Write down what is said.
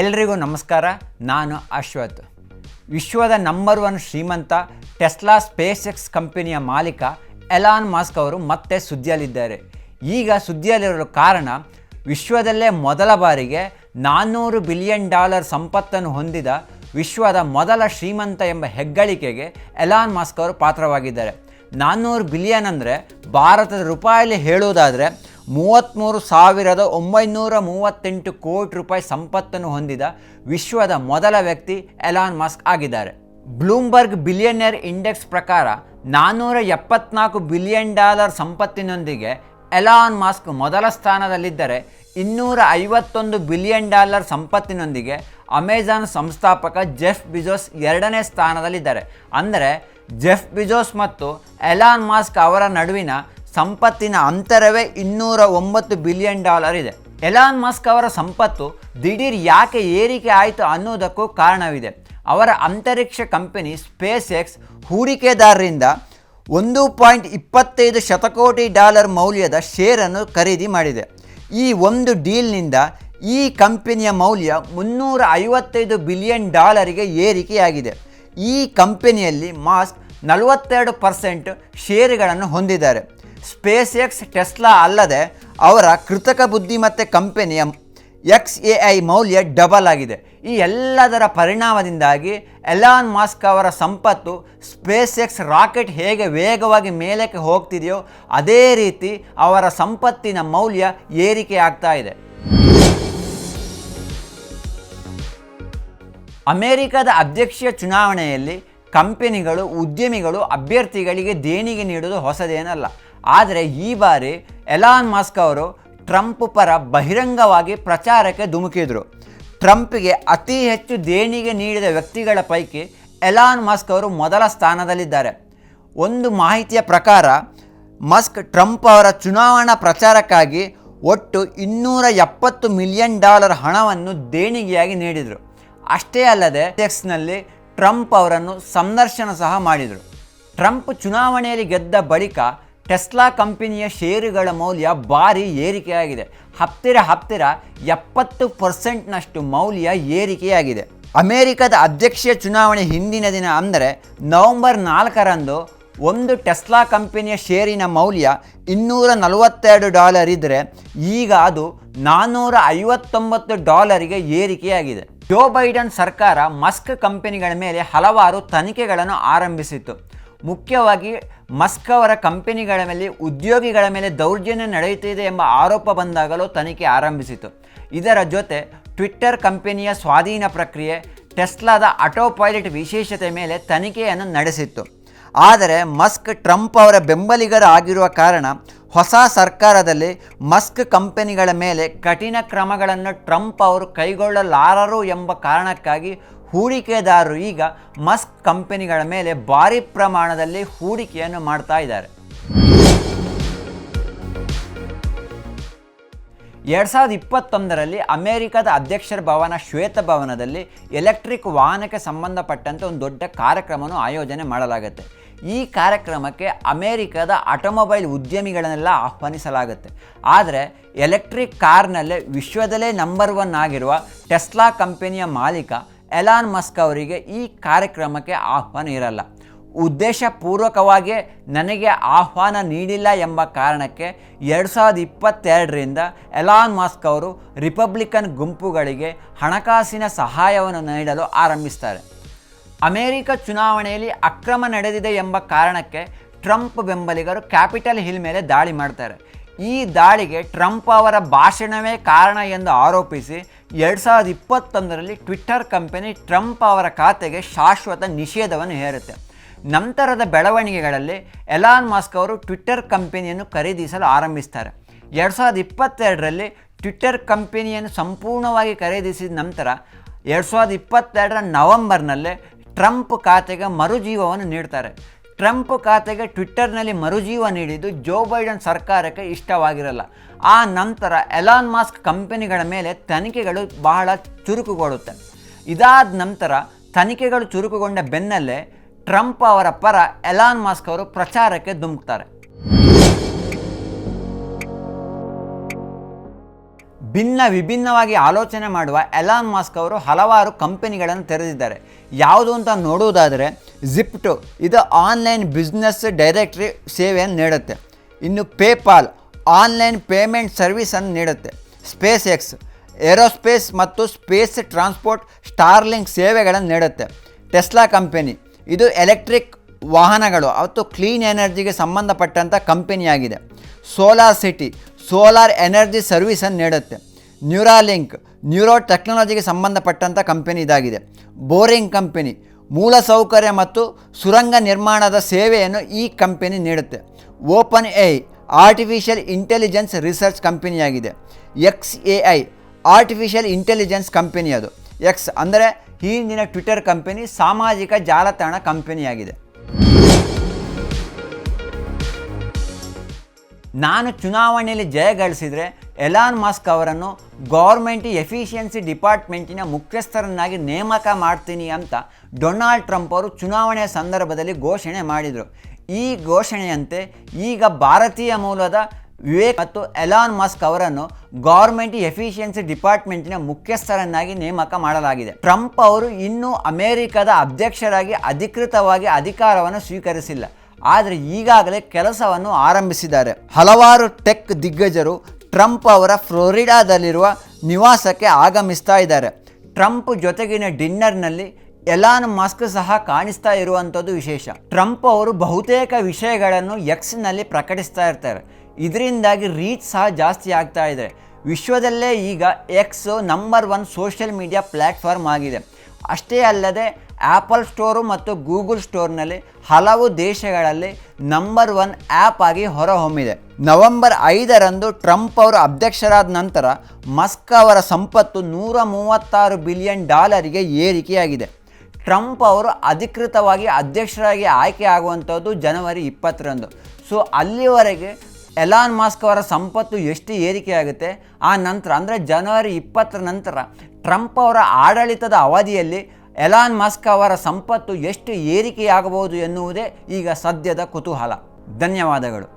ಎಲ್ರಿಗೂ ನಮಸ್ಕಾರ. ನಾನು ಅಶ್ವಥ್. ವಿಶ್ವದ ನಂಬರ್ 1 ಶ್ರೀಮಂತ ಟೆಸ್ಲಾ ಸ್ಪೇಸ್ ಎಕ್ಸ್ ಕಂಪನಿಯ ಮಾಲೀಕ ಎಲಾನ್ ಮಸ್ಕ್ ಅವರು ಮತ್ತೆ ಸುದ್ದಿಯಲ್ಲಿದ್ದಾರೆ. ಈಗ ಸುದ್ದಿಯಲ್ಲಿರಲು ಕಾರಣ ವಿಶ್ವದಲ್ಲೇ ಮೊದಲ ಬಾರಿಗೆ $400 ಬಿಲಿಯನ್ ಸಂಪತ್ತನ್ನು ಹೊಂದಿದ ವಿಶ್ವದ ಮೊದಲ ಶ್ರೀಮಂತ ಎಂಬ ಹೆಗ್ಗಳಿಕೆಗೆ ಎಲಾನ್ ಮಸ್ಕ್ ಅವರು ಪಾತ್ರವಾಗಿದ್ದಾರೆ. 400 ಬಿಲಿಯನ್ ಅಂದರೆ ಭಾರತದ ರೂಪಾಯಲ್ಲಿ ಹೇಳುವುದಾದರೆ 33,938 ಕೋಟಿ ರೂಪಾಯಿ ಸಂಪತ್ತನ್ನು ಹೊಂದಿದ ವಿಶ್ವದ ಮೊದಲ ವ್ಯಕ್ತಿ ಎಲಾನ್ ಮಸ್ಕ್ ಆಗಿದ್ದಾರೆ. ಬ್ಲೂಮ್ಬರ್ಗ್ ಬಿಲಿಯನೇರ್ ಇಂಡೆಕ್ಸ್ ಪ್ರಕಾರ $474 ಬಿಲಿಯನ್ ಸಂಪತ್ತಿನೊಂದಿಗೆ ಎಲಾನ್ ಮಸ್ಕ್ ಮೊದಲ ಸ್ಥಾನದಲ್ಲಿದ್ದರೆ, $251 ಬಿಲಿಯನ್ ಸಂಪತ್ತಿನೊಂದಿಗೆ ಅಮೆಜಾನ್ ಸಂಸ್ಥಾಪಕ ಜೆಫ್ ಬಿಜೋಸ್ ಎರಡನೇ ಸ್ಥಾನದಲ್ಲಿದ್ದಾರೆ. ಅಂದರೆ ಜೆಫ್ ಬಿಜೋಸ್ ಮತ್ತು ಎಲಾನ್ ಮಸ್ಕ್ ಅವರ ನಡುವಿನ ಸಂಪತ್ತಿನ ಅಂತರವೇ $209 ಬಿಲಿಯನ್ ಇದೆ. ಎಲಾನ್ ಮಸ್ಕ್ ಅವರ ಸಂಪತ್ತು ದಿಢೀರ್ ಯಾಕೆ ಏರಿಕೆ ಆಯಿತು ಅನ್ನೋದಕ್ಕೂ ಕಾರಣವಿದೆ. ಅವರ ಅಂತರಿಕ್ಷ ಕಂಪನಿ ಸ್ಪೇಸ್ ಎಕ್ಸ್ ಹೂಡಿಕೆದಾರರಿಂದ $1.25 ಶತಕೋಟಿ ಮೌಲ್ಯದ ಶೇರನ್ನು ಖರೀದಿ ಮಾಡಿದೆ. ಈ ಒಂದು ಡೀಲ್ನಿಂದ ಈ ಕಂಪನಿಯ ಮೌಲ್ಯ $355 ಬಿಲಿಯನ್ ಏರಿಕೆಯಾಗಿದೆ. ಈ ಕಂಪನಿಯಲ್ಲಿ ಮಸ್ಕ್ 42% ಷೇರುಗಳನ್ನು ಹೊಂದಿದ್ದಾರೆ. ಸ್ಪೇಸ್ ಎಕ್ಸ್, ಟೆಸ್ಲಾ ಅಲ್ಲದೆ ಅವರ ಕೃತಕ ಬುದ್ಧಿಮತ್ತೆ ಕಂಪನಿಯ XAI ಮೌಲ್ಯ ಡಬಲ್ ಆಗಿದೆ. ಈ ಎಲ್ಲದರ ಪರಿಣಾಮದಿಂದಾಗಿ ಎಲಾನ್ ಮಸ್ಕ್ ಅವರ ಸಂಪತ್ತು ಸ್ಪೇಸ್ ಎಕ್ಸ್ ರಾಕೆಟ್ ಹೇಗೆ ವೇಗವಾಗಿ ಮೇಲಕ್ಕೆ ಹೋಗ್ತಿದೆಯೋ ಅದೇ ರೀತಿ ಅವರ ಸಂಪತ್ತಿನ ಮೌಲ್ಯ ಏರಿಕೆ ಆಗ್ತಾ ಇದೆ. ಅಮೆರಿಕದ ಅಧ್ಯಕ್ಷೀಯ ಚುನಾವಣೆಯಲ್ಲಿ ಕಂಪನಿಗಳು, ಉದ್ಯಮಿಗಳು ಅಭ್ಯರ್ಥಿಗಳಿಗೆ ದೇಣಿಗೆ ನೀಡುವುದು ಹೊಸದೇನಲ್ಲ. ಆದರೆ ಈ ಬಾರಿ ಎಲಾನ್ ಮಸ್ಕ್ ಅವರು ಟ್ರಂಪ್ ಪರ ಬಹಿರಂಗವಾಗಿ ಪ್ರಚಾರಕ್ಕೆ ಧುಮುಕಿದರು. ಟ್ರಂಪ್ಗೆ ಅತಿ ಹೆಚ್ಚು ದೇಣಿಗೆ ನೀಡಿದ ವ್ಯಕ್ತಿಗಳ ಪೈಕಿ ಎಲಾನ್ ಮಸ್ಕ್ ಅವರು ಮೊದಲ ಸ್ಥಾನದಲ್ಲಿದ್ದಾರೆ. ಒಂದು ಮಾಹಿತಿಯ ಪ್ರಕಾರ ಮಸ್ಕ್ ಟ್ರಂಪ್ ಅವರ ಚುನಾವಣಾ ಪ್ರಚಾರಕ್ಕಾಗಿ ಒಟ್ಟು $270 ಮಿಲಿಯನ್ ಹಣವನ್ನು ದೇಣಿಗೆಯಾಗಿ ನೀಡಿದರು. ಅಷ್ಟೇ ಅಲ್ಲದೆ ಎಕ್ಸ್ನಲ್ಲಿ ಟ್ರಂಪ್ ಅವರನ್ನು ಸಂದರ್ಶನ ಸಹ ಮಾಡಿದರು. ಟ್ರಂಪ್ ಚುನಾವಣೆಯಲ್ಲಿ ಗೆದ್ದ ಬಳಿಕ ಟೆಸ್ಲಾ ಕಂಪನಿಯ ಷೇರುಗಳ ಮೌಲ್ಯ ಭಾರಿ ಏರಿಕೆಯಾಗಿದೆ. ಹತ್ತಿರ 70% ಮೌಲ್ಯ ಏರಿಕೆಯಾಗಿದೆ. ಅಮೆರಿಕದ ಅಧ್ಯಕ್ಷೀಯ ಚುನಾವಣೆ ಹಿಂದಿನ ದಿನ ಅಂದರೆ ನವೆಂಬರ್ 4ರಂದು ಒಂದು ಟೆಸ್ಲಾ ಕಂಪನಿಯ ಷೇರಿನ ಮೌಲ್ಯ $242 ಇದ್ದರೆ ಈಗ ಅದು $459 ಏರಿಕೆಯಾಗಿದೆ. ಜೋ ಬೈಡನ್ ಸರ್ಕಾರ ಮಸ್ಕ್ ಕಂಪನಿಗಳ ಮೇಲೆ ಹಲವಾರು ತನಿಖೆಗಳನ್ನು ಆರಂಭಿಸಿತ್ತು. ಮುಖ್ಯವಾಗಿ ಮಸ್ಕ್ ಅವರ ಕಂಪನಿಗಳ ಮೇಲೆ, ಉದ್ಯೋಗಿಗಳ ಮೇಲೆ ದೌರ್ಜನ್ಯ ನಡೆಯುತ್ತಿದೆ ಎಂಬ ಆರೋಪ ಬಂದಾಗಲೂ ತನಿಖೆ ಆರಂಭಿಸಿತು. ಇದರ ಜೊತೆ ಟ್ವಿಟ್ಟರ್ ಕಂಪನಿಯ ಸ್ವಾಧೀನ ಪ್ರಕ್ರಿಯೆ, ಟೆಸ್ಲಾದ ಆಟೋ ಪೈಲಟ್ ವಿಶೇಷತೆ ಮೇಲೆ ತನಿಖೆಯನ್ನು ನಡೆಸಿತ್ತು. ಆದರೆ ಮಸ್ಕ್ ಟ್ರಂಪ್ ಅವರ ಬೆಂಬಲಿಗರ ಆಗಿರುವ ಕಾರಣ ಹೊಸ ಸರ್ಕಾರದಲ್ಲಿ ಮಸ್ಕ್ ಕಂಪನಿಗಳ ಮೇಲೆ ಕಠಿಣ ಕ್ರಮಗಳನ್ನು ಟ್ರಂಪ್ ಅವರು ಕೈಗೊಳ್ಳಲಾರರು ಎಂಬ ಕಾರಣಕ್ಕಾಗಿ ಹೂಡಿಕೆದಾರರು ಈಗ ಮಸ್ಕ್ ಕಂಪನಿಗಳ ಮೇಲೆ ಭಾರಿ ಪ್ರಮಾಣದಲ್ಲಿ ಹೂಡಿಕೆಯನ್ನು ಮಾಡ್ತಾ ಇದ್ದಾರೆ. 2021ರಲ್ಲಿ ಅಮೆರಿಕದ ಅಧ್ಯಕ್ಷರ ಭವನ ಶ್ವೇತಭವನದಲ್ಲಿ ಎಲೆಕ್ಟ್ರಿಕ್ ವಾಹನಕ್ಕೆ ಸಂಬಂಧಪಟ್ಟಂತೆ ಒಂದು ದೊಡ್ಡ ಕಾರ್ಯಕ್ರಮವನ್ನು ಆಯೋಜನೆ ಮಾಡಲಾಗುತ್ತೆ. ಈ ಕಾರ್ಯಕ್ರಮಕ್ಕೆ ಅಮೆರಿಕದ ಆಟೋಮೊಬೈಲ್ ಉದ್ಯಮಿಗಳನ್ನೆಲ್ಲ ಆಹ್ವಾನಿಸಲಾಗುತ್ತೆ. ಆದರೆ ಎಲೆಕ್ಟ್ರಿಕ್ ಕಾರ್ನಲ್ಲೇ ವಿಶ್ವದಲ್ಲೇ ನಂಬರ್ 1 ಆಗಿರುವ ಟೆಸ್ಲಾ ಕಂಪನಿಯ ಮಾಲೀಕ ಎಲಾನ್ ಮಸ್ಕ್ ಅವರಿಗೆ ಈ ಕಾರ್ಯಕ್ರಮಕ್ಕೆ ಆಹ್ವಾನ ಇರಲ್ಲ. ಉದ್ದೇಶಪೂರ್ವಕವಾಗಿಯೇ ನನಗೆ ಆಹ್ವಾನ ನೀಡಿಲ್ಲ ಎಂಬ ಕಾರಣಕ್ಕೆ 2022ರಿಂದ ಎಲಾನ್ ಮಸ್ಕ್ ಅವರು ರಿಪಬ್ಲಿಕನ್ ಗುಂಪುಗಳಿಗೆ ಹಣಕಾಸಿನ ಸಹಾಯವನ್ನು ನೀಡಲು ಆರಂಭಿಸ್ತಾರೆ. ಅಮೆರಿಕ ಚುನಾವಣೆಯಲ್ಲಿ ಅಕ್ರಮ ನಡೆದಿದೆ ಎಂಬ ಕಾರಣಕ್ಕೆ ಟ್ರಂಪ್ ಬೆಂಬಲಿಗರು ಕ್ಯಾಪಿಟಲ್ ಹಿಲ್ ಮೇಲೆ ದಾಳಿ ಮಾಡ್ತಾರೆ. ಈ ದಾಳಿಗೆ ಟ್ರಂಪ್ ಅವರ ಭಾಷಣವೇ ಕಾರಣ ಎಂದು ಆರೋಪಿಸಿ 2021ರಲ್ಲಿ ಟ್ವಿಟ್ಟರ್ ಕಂಪನಿ ಟ್ರಂಪ್ ಅವರ ಖಾತೆಗೆ ಶಾಶ್ವತ ನಿಷೇಧವನ್ನು ಹೇರುತ್ತೆ. ನಂತರದ ಬೆಳವಣಿಗೆಗಳಲ್ಲಿ ಎಲಾನ್ ಮಸ್ಕ್ ಅವರು ಟ್ವಿಟ್ಟರ್ ಕಂಪನಿಯನ್ನು ಖರೀದಿಸಲು ಆರಂಭಿಸ್ತಾರೆ. 2022ರಲ್ಲಿ ಟ್ವಿಟ್ಟರ್ ಕಂಪನಿಯನ್ನು ಸಂಪೂರ್ಣವಾಗಿ ಖರೀದಿಸಿದ ನಂತರ 2022ರ ನವೆಂಬರ್ನಲ್ಲೇ ಟ್ರಂಪ್ ಖಾತೆಗೆ ಮರುಜೀವವನ್ನು ನೀಡ್ತಾರೆ. ಟ್ರಂಪ್ ಖಾತೆಗೆ ಟ್ವಿಟ್ಟರ್ನಲ್ಲಿ ಮರುಜೀವ ನೀಡಿದ್ದು ಜೋ ಬೈಡನ್ ಸರ್ಕಾರಕ್ಕೆ ಇಷ್ಟವಾಗಿರಲ್ಲ. ಆ ನಂತರ ಎಲಾನ್ ಮಸ್ಕ್ ಕಂಪನಿಗಳ ಮೇಲೆ ತನಿಖೆಗಳು ಬಹಳ ಚುರುಕುಗೊಳ್ಳುತ್ತೆ. ಇದಾದ ನಂತರ ತನಿಖೆಗಳು ಚುರುಕುಗೊಂಡ ಬೆನ್ನಲ್ಲೇ ಟ್ರಂಪ್ ಅವರ ಪರ ಎಲಾನ್ ಮಸ್ಕ್ ಅವರು ಪ್ರಚಾರಕ್ಕೆ ಧುಮುಕ್ತಾರೆ. ಭಿನ್ನ ವಿಭಿನ್ನವಾಗಿ ಆಲೋಚನೆ ಮಾಡುವ ಎಲಾನ್ ಮಸ್ಕ್ ಅವರು ಹಲವಾರು ಕಂಪನಿಗಳನ್ನು ತೆರೆದಿದ್ದಾರೆ. ಯಾವುದು ಅಂತ ನೋಡುವುದಾದರೆ ಜಿಪ್ಟೋ, ಇದು ಆನ್ಲೈನ್ ಬಿಸ್ನೆಸ್ ಡೈರೆಕ್ಟರಿ ಸೇವೆಯನ್ನು ನೀಡುತ್ತೆ. ಇನ್ನು ಪೇಪಾಲ್ ಆನ್ಲೈನ್ ಪೇಮೆಂಟ್ ಸರ್ವಿಸನ್ನು ನೀಡುತ್ತೆ. ಸ್ಪೇಸ್ ಎಕ್ಸ್ ಏರೋಸ್ಪೇಸ್ ಮತ್ತು ಸ್ಪೇಸ್ ಟ್ರಾನ್ಸ್ಪೋರ್ಟ್ ಸ್ಟಾರ್ಲಿಂಕ್ ಸೇವೆಗಳನ್ನು ನೀಡುತ್ತೆ. ಟೆಸ್ಲಾ ಕಂಪನಿ, ಇದು ಎಲೆಕ್ಟ್ರಿಕ್ ವಾಹನಗಳು ಮತ್ತು ಕ್ಲೀನ್ ಎನರ್ಜಿಗೆ ಸಂಬಂಧಪಟ್ಟಂಥ ಕಂಪನಿಯಾಗಿದೆ. ಸೋಲಾರ್ ಸಿಟಿ ಸೋಲಾರ್ ಎನರ್ಜಿ ಸರ್ವಿಸನ್ನು ನೀಡುತ್ತೆ. ನ್ಯೂರಾಲಿಂಕ್ ನ್ಯೂರೋ ಟೆಕ್ನಾಲಜಿಗೆ ಸಂಬಂಧಪಟ್ಟಂಥ ಕಂಪನಿ ಇದಾಗಿದೆ. ಬೋರಿಂಗ್ ಕಂಪನಿ ಮೂಲಸೌಕರ್ಯ ಮತ್ತು ಸುರಂಗ ನಿರ್ಮಾಣದ ಸೇವೆಯನ್ನು ಈ ಕಂಪನಿ ನೀಡುತ್ತೆ. Open AI artificial intelligence research ಕಂಪನಿಯಾಗಿದೆ. XAI ಆರ್ಟಿಫಿಷಿಯಲ್ ಇಂಟೆಲಿಜೆನ್ಸ್ ಕಂಪನಿ, ಅದು ಎಕ್ಸ್ ಅಂದರೆ ಹಿಂದಿನ ಟ್ವಿಟರ್ ಕಂಪನಿ, ಸಾಮಾಜಿಕ ಜಾಲತಾಣ ಕಂಪನಿಯಾಗಿದೆ. ನಾನು ಚುನಾವಣೆಯಲ್ಲಿ ಜಯಗಳಿಸಿದರೆ ಎಲಾನ್ ಮಸ್ಕ್ ಅವರನ್ನು ಗೌರ್ಮೆಂಟ್ ಎಫಿಷಿಯನ್ಸಿ ಡಿಪಾರ್ಟ್ಮೆಂಟಿನ ಮುಖ್ಯಸ್ಥರನ್ನಾಗಿ ನೇಮಕ ಮಾಡ್ತೀನಿ ಅಂತ ಡೊನಾಲ್ಡ್ ಟ್ರಂಪ್ ಅವರು ಚುನಾವಣೆಯ ಸಂದರ್ಭದಲ್ಲಿ ಘೋಷಣೆ ಮಾಡಿದರು. ಈ ಘೋಷಣೆಯಂತೆ ಈಗ ಭಾರತೀಯ ಮೂಲದ ವಿವೇಕ್ ಮತ್ತು ಎಲಾನ್ ಮಸ್ಕ್ ಅವರನ್ನು ಗೌರ್ಮೆಂಟ್ ಎಫಿಷಿಯನ್ಸಿ ಡಿಪಾರ್ಟ್ಮೆಂಟಿನ ಮುಖ್ಯಸ್ಥರನ್ನಾಗಿ ನೇಮಕ ಮಾಡಲಾಗಿದೆ. ಟ್ರಂಪ್ ಅವರು ಇನ್ನೂ ಅಮೆರಿಕದ ಅಧ್ಯಕ್ಷರಾಗಿ ಅಧಿಕೃತವಾಗಿ ಅಧಿಕಾರವನ್ನು ಸ್ವೀಕರಿಸಿಲ್ಲ, ಆದರೆ ಈಗಾಗಲೇ ಕೆಲಸವನ್ನು ಆರಂಭಿಸಿದ್ದಾರೆ. ಹಲವಾರು ಟೆಕ್ ದಿಗ್ಗಜರು ಟ್ರಂಪ್ ಅವರ ಫ್ಲೋರಿಡಾದಲ್ಲಿರುವ ನಿವಾಸಕ್ಕೆ ಆಗಮಿಸ್ತಾ ಇದ್ದಾರೆ. ಟ್ರಂಪ್ ಜೊತೆಗಿನ ಡಿನ್ನರ್ನಲ್ಲಿ ಎಲಾನ್ ಮಸ್ಕ್ ಸಹ ಕಾಣಿಸ್ತಾ ಇರುವಂಥದ್ದು ವಿಶೇಷ. ಟ್ರಂಪ್ ಅವರು ಬಹುತೇಕ ವಿಷಯಗಳನ್ನು ಎಕ್ಸ್ನಲ್ಲಿ ಪ್ರಕಟಿಸ್ತಾ ಇರ್ತಾರೆ. ಇದರಿಂದಾಗಿ ರೀಚ್ ಸಹ ಜಾಸ್ತಿ ಆಗ್ತಾ ಇದೆ. ವಿಶ್ವದಲ್ಲೇ ಈಗ X number 1 social media platform ಆಗಿದೆ. ಅಷ್ಟೇ ಅಲ್ಲದೆ ಆ್ಯಪಲ್ ಸ್ಟೋರು ಮತ್ತು ಗೂಗಲ್ ಸ್ಟೋರ್ನಲ್ಲಿ ಹಲವು ದೇಶಗಳಲ್ಲಿ ನಂಬರ್ 1 ಆ್ಯಪ್ ಆಗಿ ಹೊರಹೊಮ್ಮಿದೆ. ನವೆಂಬರ್ 5ರಂದು ಟ್ರಂಪ್ ಅವರು ಅಧ್ಯಕ್ಷರಾದ ನಂತರ ಮಸ್ಕ್ ಅವರ ಸಂಪತ್ತು $136 ಬಿಲಿಯನ್ ಏರಿಕೆಯಾಗಿದೆ. ಟ್ರಂಪ್ ಅವರು ಅಧಿಕೃತವಾಗಿ ಅಧ್ಯಕ್ಷರಾಗಿ ಆಯ್ಕೆ ಆಗುವಂಥದ್ದು ಜನವರಿ 20ರಂದು. ಸೊ ಅಲ್ಲಿವರೆಗೆ ಎಲಾನ್ ಮಸ್ಕ್ ಅವರ ಸಂಪತ್ತು ಎಷ್ಟು ಏರಿಕೆಯಾಗುತ್ತೆ, ಆ ನಂತರ ಅಂದರೆ ಜನವರಿ 20ರ ನಂತರ ಟ್ರಂಪ್ ಅವರ ಆಡಳಿತದ ಅವಧಿಯಲ್ಲಿ ಎಲಾನ್ ಮಸ್ಕ್ ಅವರ ಸಂಪತ್ತು ಎಷ್ಟು ಏರಿಕೆಯಾಗಬಹುದು ಎನ್ನುವುದೇ ಈಗ ಸದ್ಯದ ಕುತೂಹಲ. ಧನ್ಯವಾದಗಳು.